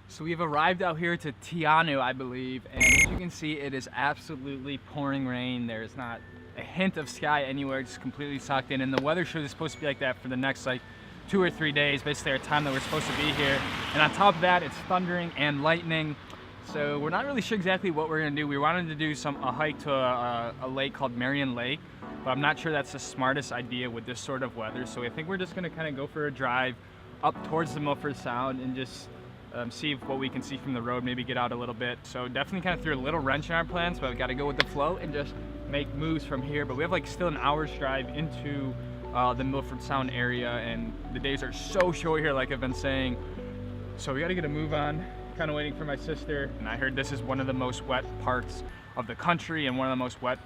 So we've arrived out here to Te Anau, I believe, and as you can see, it is absolutely pouring rain. There's not a hint of sky anywhere, just completely socked in, and the weather show is supposed to be like that for the next like 2 or 3 days, basically our time that we're supposed to be here. And on top of that, it's thundering and lightning. So we're not really sure exactly what we're gonna do. We wanted to do a hike to a lake called Marion Lake, but I'm not sure that's the smartest idea with this sort of weather. So I think we're just gonna kind of go for a drive up towards the Milford Sound and just see what we can see from the road, maybe get out a little bit. So definitely kind of threw a little wrench in our plans, but we got to go with the flow and just make moves from here. But we have like still an hour's drive into the Milford Sound area, and the days are so short here, like I've been saying. So we got to get a move on. Kind of waiting for my sister, and I heard this is one of the most wet parts of the country and one of the most wet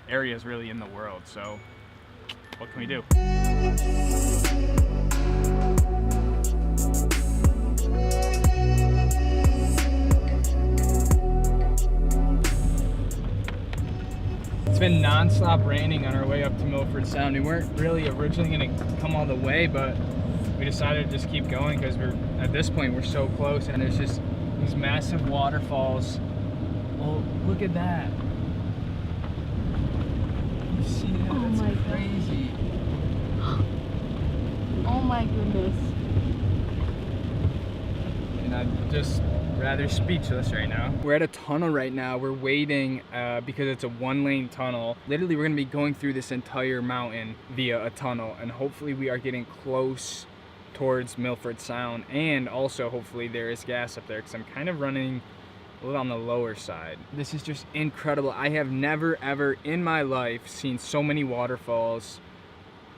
areas really in the world. So what can we do? It's been non-stop raining on our way up to Milford Sound. We weren't really originally going to come all the way, but we decided to just keep going because at this point we're so close, and there's just these massive waterfalls. Oh, look at that. You see that? Oh, That's my crazy. Oh my goodness. And I'm just rather speechless right now. We're at a tunnel right now. We're waiting because it's a 1-lane tunnel. Literally, we're gonna be going through this entire mountain via a tunnel, and hopefully we are getting close towards Milford Sound, and also hopefully there is gas up there because I'm kind of running a little on the lower side. This is just incredible. I have never ever in my life seen so many waterfalls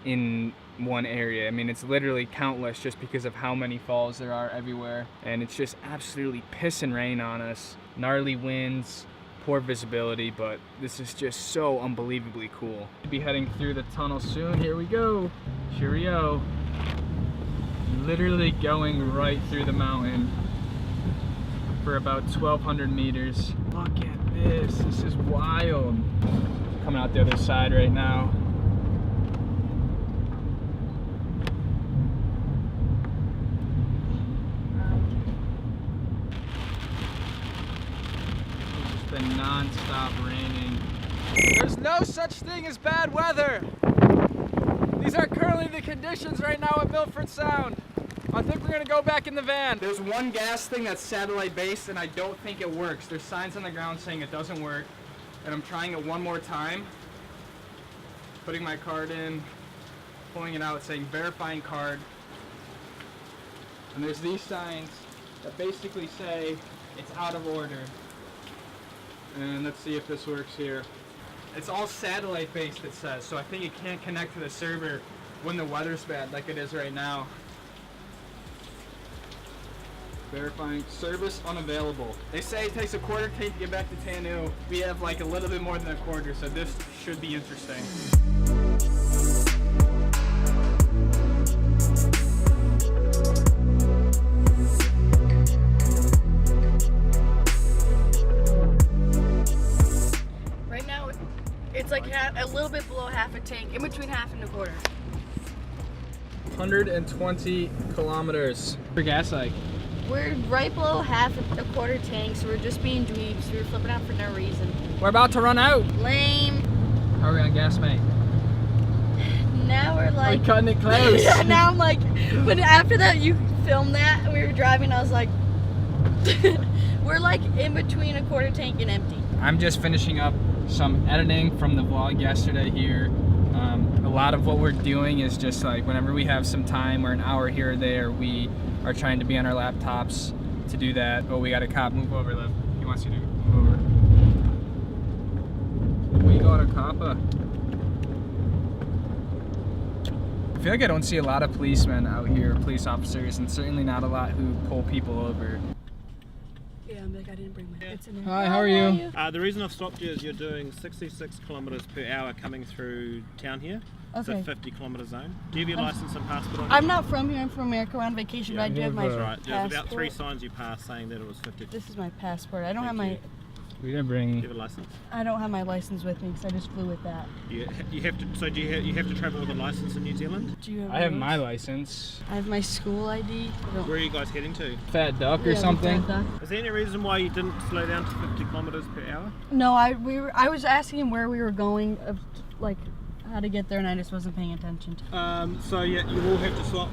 in one area. I mean, it's literally countless just because of how many falls there are everywhere, and it's just absolutely pissing rain on us. Gnarly winds, poor visibility, but this is just so unbelievably cool. We'll be heading through the tunnel soon. Here we go. Cheerio. Literally going right through the mountain for about 1,200 meters. Look at this. This is wild. Coming out the other side right now. Been non-stop raining. There's no such thing as bad weather. These are currently the conditions right now at Milford Sound. I think we're gonna go back in the van. There's one gas thing that's satellite based, and I don't think it works. There's signs on the ground saying it doesn't work, and I'm trying it one more time. Putting my card in, pulling it out, saying verifying card. And there's these signs that basically say it's out of order. And let's see if this works here. It's all satellite based, it says, so I think it can't connect to the server when the weather's bad like it is right now. Verifying service unavailable. They say it takes a quarter tank to get back to Te Anau. We have like a little bit more than a quarter, so this should be interesting. It's like a little bit below half a tank, in between half and a quarter. 120 kilometers. For gas like? We're right below half a quarter tank, so we're just being dweebs. We're flipping out for no reason. We're about to run out. Lame. How are we on gas, mate? Now we're like... We're cutting it close. Yeah, now I'm like... But after that, you filmed that, and we were driving, I was like... We're like in between a quarter tank and empty. I'm just finishing up some editing from the vlog yesterday here. A lot of what we're doing is just like whenever we have some time or an hour here or there, we are trying to be on our laptops to do that. Oh, we got a cop. Move over, Liv. He wants you to move over. We got a copper. I feel like I don't see a lot of policemen out here, police officers, and certainly not a lot who pull people over. Yeah, I'm like, I didn't bring my bits in there. Hi, how are you? The reason I've stopped you is you're doing 66 kilometres per hour coming through town here. Okay. It's a 50 kilometre zone. Do you have your licence and passport on you? I'm not from here, I'm from America, we're on vacation, but I do have my That's right. There's passport. about 3 signs you passed saying that it was 50. This is my passport. I don't have my We didn't Do bring. you have a license? I don't have my license with me because I just flew with that. You have to. So do you have to travel with a license in New Zealand? Do you have I have yours? my license. I have my school ID. I don't. Where are you guys heading to? Fat duck Yeah, or the something. Fat Duck. Is there any reason why you didn't slow down to 50 kilometers per hour? No, I was asking him where we were going, like how to get there, and I just wasn't paying attention. So yeah, you will have to swap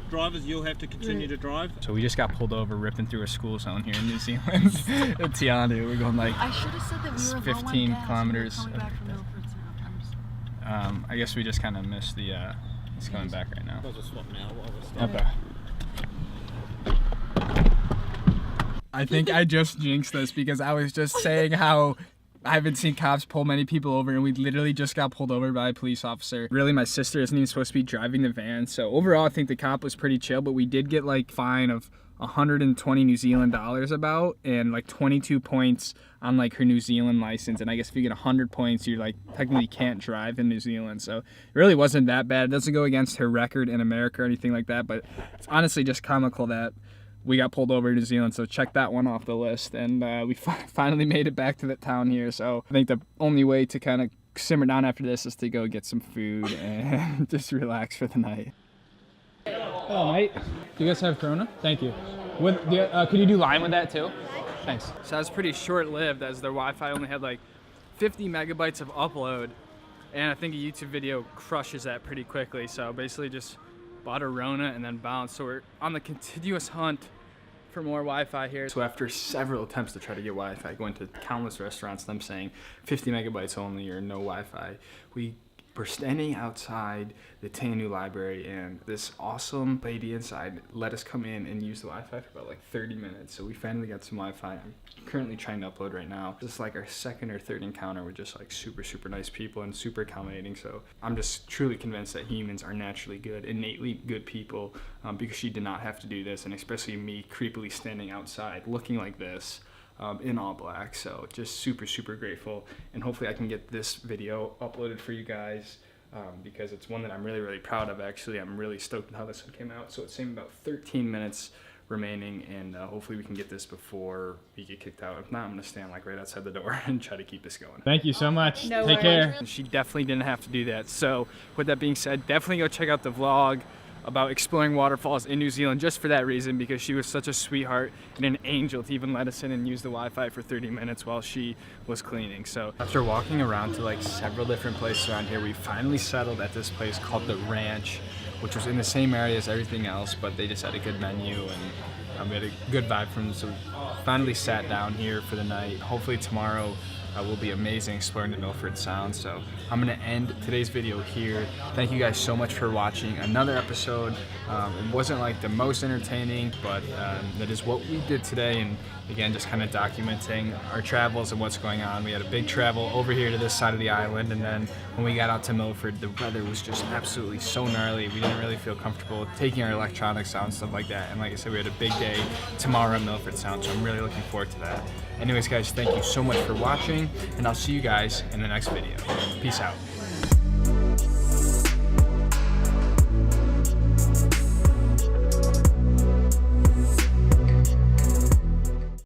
drivers. You'll have to continue to drive. So we just got pulled over ripping through a school zone here in New Zealand at Te Anau. We're going like I should have said that we were low on 15 gas kilometers. and we were coming back from Milford Sound. I guess we just kind of missed the. He's coming back right now. I'll just swap now while we're stopping. Okay. I think I just jinxed this because I was just saying how I haven't seen cops pull many people over, and we literally just got pulled over by a police officer. Really, my sister isn't even supposed to be driving the van, so overall I think the cop was pretty chill, but we did get like fine of 120 New Zealand dollars about, and like 22 points on like her New Zealand license. And I guess if you get 100 points, you're like technically can't drive in New Zealand. So it really wasn't that bad. It doesn't go against her record in America or anything like that, but it's honestly just comical that we got pulled over in New Zealand. So check that one off the list. And we finally made it back to the town here. So I think the only way to kind of simmer down after this is to go get some food and just relax for the night. Hello, mate. Do you guys have Corona? Thank you. Could you do lime with that too? Thanks. So that was pretty short-lived, as their Wi-Fi only had like 50 megabytes of upload, and I think a YouTube video crushes that pretty quickly. So basically just bought a Rona and then bounced. So we're on the continuous hunt for more Wi-Fi here. So after several attempts to try to get Wi-Fi, going to countless restaurants, them saying 50 megabytes only or no Wi-Fi, we're standing outside the Te Anau library, and this awesome lady inside let us come in and use the Wi-Fi for about like 30 minutes. So we finally got some Wi-Fi. I'm currently trying to upload right now. This is like our second or third encounter with just like super nice people and super accommodating. So I'm just truly convinced that humans are naturally good, innately good people, because she did not have to do this, and especially me creepily standing outside looking like this. In all black. So just super grateful, and hopefully I can get this video uploaded for you guys, because it's one that I'm really proud of. Actually, I'm really stoked on how this one came out. So it's saying about 13 minutes remaining, and hopefully we can get this before we get kicked out. If not, I'm gonna stand like right outside the door and try to keep this going. Thank you so much. No Take worries. care. She definitely didn't have to do that. So with that being said, definitely go check out the vlog about exploring waterfalls in New Zealand, just for that reason, because she was such a sweetheart and an angel to even let us in and use the Wi-Fi for 30 minutes while she was cleaning. So after walking around to like several different places around here, we finally settled at this place called The Ranch, which was in the same area as everything else, but they just had a good menu, and we had a good vibe from them. So we finally sat down here for the night. Hopefully tomorrow will be amazing exploring the Milford Sound. So I'm gonna end today's video here. Thank you guys so much for watching another episode. It wasn't like the most entertaining, but that is what we did today. And again, just kind of documenting our travels and what's going on. We had a big travel over here to this side of the island, and then when we got out to Milford, the weather was just absolutely so gnarly. We didn't really feel comfortable taking our electronics out and stuff like that. And like I said, we had a big day tomorrow at Milford Sound, so I'm really looking forward to that. Anyways, guys, thank you so much for watching, and I'll see you guys in the next video. Peace out.